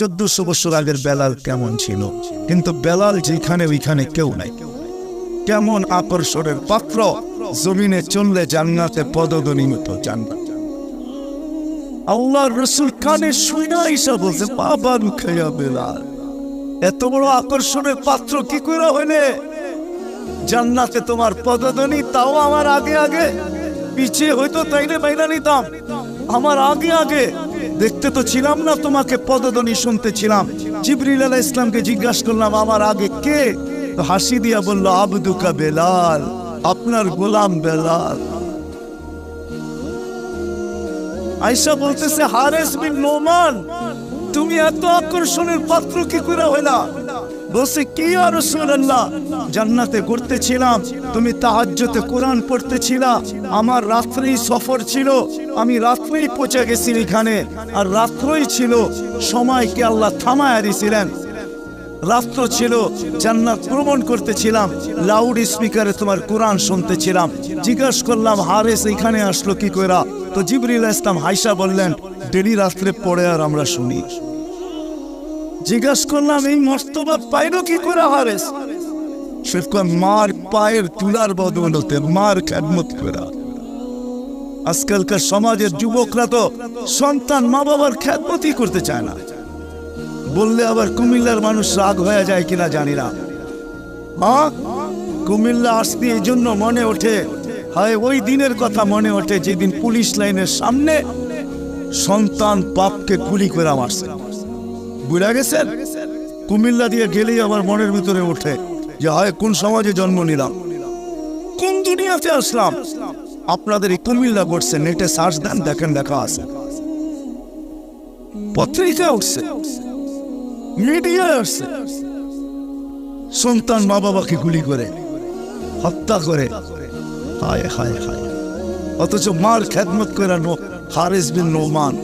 1400 বছর আগের বেলাল কেমন ছিল, কিন্তু বেলাল যেখানে ওইখানে কেউ নাই। কেমন আকর্ষণের পাত্র, জমিনে চললে জান্নাতে পদধ্বনি মতো জান্নাত। আল্লাহর রাসূল কানে শুনা ঈসা বলছে, বাবা রুখাইয়া বেলাল, এত বড় আকর্ষণের পাত্র কি করে হইলে জান্নাতে তোমার পদধ্বনি? তাও আমার আগে আগে, পিছিয়ে হয়তো তাইলে বাইনা নিতাম, আমার আগে আগে দেখতে তো ছিলাম না, তোমাকে পদধ্বনি শুনতে ছিলাম। জিবরিল আলাইহিস সালামকে জিজ্ঞাসা করলাম আমার আগে কে? তো হাসি দিয়া বলল, আবদুকা বেলাল, আপনার গোলাম বেলাল। আয়েশা বলতেছে, হারেস বিন নোমান, তুমি এত আকর্ষণের পাত্র কি করে হইলা? বলছে, কি ইয়া রাসূলুল্লাহ, জান্নাতে ঘুরতেছিলাম, তুমি তাহাজ্জুদে কোরআন পড়তেছিলা, আমার রাত্রেই সফর ছিল, আমি রাত্রেই পৌঁছে গেছি এখানে, আর রাত্রই ছিল, সময়কে আল্লাহ থামায়া দিয়েছিলেন, রাত্র ছিল, জান্নাত ভ্রমণ করতেছিলাম, লাউড স্পিকারে তোমার কোরআন শুনতেছিলাম। জিজ্ঞাসা করলাম, হারেস এখানে আসলো কি কইরা? তো জিবরিল আলাইহিস সালাম হাইসা বললেন, ডেলি রাত্রে পড়ে আর আমরা শুনি। জিজ্ঞাসা করলাম, এই মর্তবা পাইলো কি করে হারেস? সে কয়, মার পায়ের তুলার বদৌলতে, মার খেদমত করা। আজকালকার সমাজের যুবকরা তো সন্তান মা বাবার খেদমতই করতে চায় না। বললে আবার কুমিল্লার মানুষ রাগ হয়ে যায় কিনা জানি না। হ্যাঁ, কুমিল্লা আসতে এই জন্য মনে ওঠে, হয় ওই দিনের কথা মনে ওঠে যেদিন পুলিশ লাইনের সামনে সন্তান বাপকে গুলি করে মারছে। বুঝা গেছেন? কুমিল্লা দিয়ে গেলেই আমার মনের ভিতরে ওঠে যে হয় কোন সমাজে জন্ম নিলাম, কোন দুনিয়াতে আসলাম। আপনাদের এই কুমিল্লা ঘটছে, নেটে সার্চ দেন, দেখেন, দেখা আছে, পত্রিকা উঠছে, মিডিয়া আসছে, সন্তান মা বাবাকে গুলি করে হত্যা করে, হায় হায় হায়, অথচ মার খেদমত করে হারেস বিন নোমান।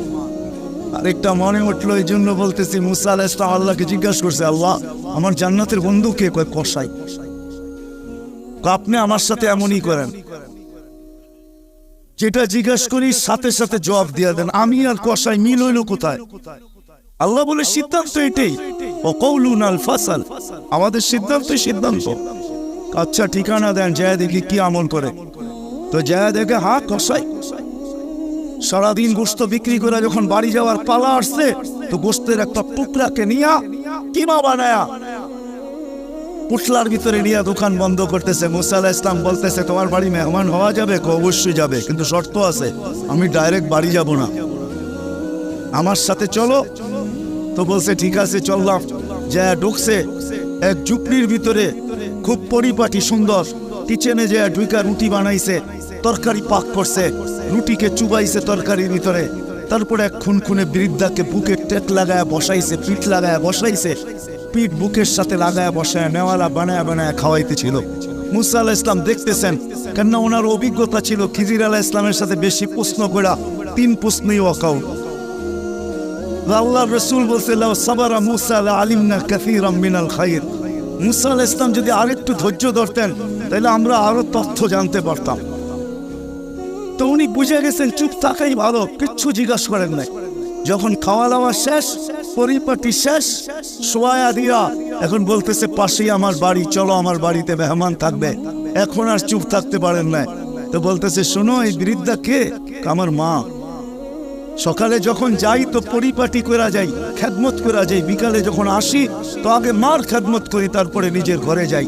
আরেকটা মনে উঠলো, এই জন্য বলতেছি, মুসা আলাইহিস সালাম আল্লাহকে জিজ্ঞাসা করছে, আল্লাহ আমার জান্নাতের বন্ধু কে? কয় কসাই। আপনি আমার সাথে এমনই করেন, যেটা জিজ্ঞাসা করি সাথে সাথে জবাব দিয়ে দেন, আমি আর কসাই মিল হইল কোথায়? আল্লাহ বলে, সিদ্ধান্ত এটাই, ওয়াকাউলুনা আল ফাসাল, আমাদের সিদ্ধান্তই সিদ্ধান্ত। আচ্ছা ঠিকানা দেন, যায় দেখি কি আমল করে। তো যায় দেখে, হ্যাঁ কসাই। সারাদিন গোস্ত বিক্রি করে যখন বাড়ি যাওয়ার পালা আসছে, তো গোস্তের একটা টুকরাকে নিয়া কিমা বানায়া পুটলার ভিতরে নিয়ে দোকান বন্ধ করতেছে। মুসা আলাইহিস সালাম বলতেছে, তোমার বাড়ি মেহমান হওয়া যাবে? অবশ্যই যাবে, কিন্তু শর্ত আছে, আমি ডাইরেক্ট বাড়ি যাব না, আমার সাথে চলো। তো বলছে, ঠিক আছে চললাম। যা ঢুকছে এক ঝুপড়ির ভিতরে, খুব পরিপাটি সুন্দর, কিচেনে যে ঢুইকা রুটি বানাইছে, তরকারি পাক করছে, রুটিকে চুবাইছে তরকারির ভিতরে, তারপরে এক খুনখুনে বৃদ্ধাকে বুকে টেক লাগায় বসাইছে, পিঠ লাগায় বসাইছে, পিঠ বুকের সাথে লাগায় বসায় নেওয়ালা বানায় বানায় খাওয়াইতেছিল। মুসা আলাইহিস সালাম দেখতেছেন, কেননা ওনার অভিজ্ঞতা ছিল খিজির আলাইহিস সালামের সাথে বেশি প্রশ্ন করা, 3 প্রশ্নই ওয়াকাউট। আল্লাহর রাসূল বলছে, লাউ সাবারা মুসা লা আলিমনা কাসীরাম মিনাল খায়র, মুসা আলাইহিস সালাম যদি আরেকটু ধৈর্য ধরতেন তাহলে আমরা আরো তথ্য জানতে পারতাম। তো উনি বুঝে গেছেন চুপ থাকাই ভালো, কিচ্ছু জিজ্ঞাসা করেন নাই। যখন খাওয়া দাওয়া শেষ, পরিপাটি শেষ, শোয়া দিয়া এখন বলতেছে, পাশেই আমার বাড়ি, চলো আমার বাড়িতে মেহমান থাকবে। এখন আর চুপ থাকতে পারেন না। তো বলতেছে, শোনো এই বৃদ্ধা কে? আমার মা। সকালে যখন যাই তো পরিপাটি করা যাই, খেদমত করা যাই, বিকালে যখন আসি তো আগে মার খেদমত করি, তারপরে নিজের ঘরে যাই।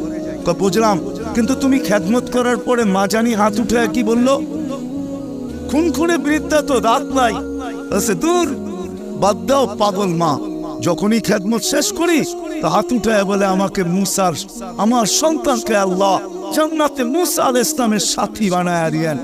বুঝলাম, কিন্তু তুমি খেদমত করার পরে মা জানি হাত উঠে কি বললো? খুনখুনে বৃদ্ধা তো দাঁত নাই। দূর, বাদ দাও পাগল মা। যখনই খেদমত শেষ করি তো হাত উঠায় বলে, আমাকে মুসার, আমার সন্তানকে আল্লাহ জান্নাতে মুসা আলাইহিস সালামের সাথী বানায়া দিয়েন।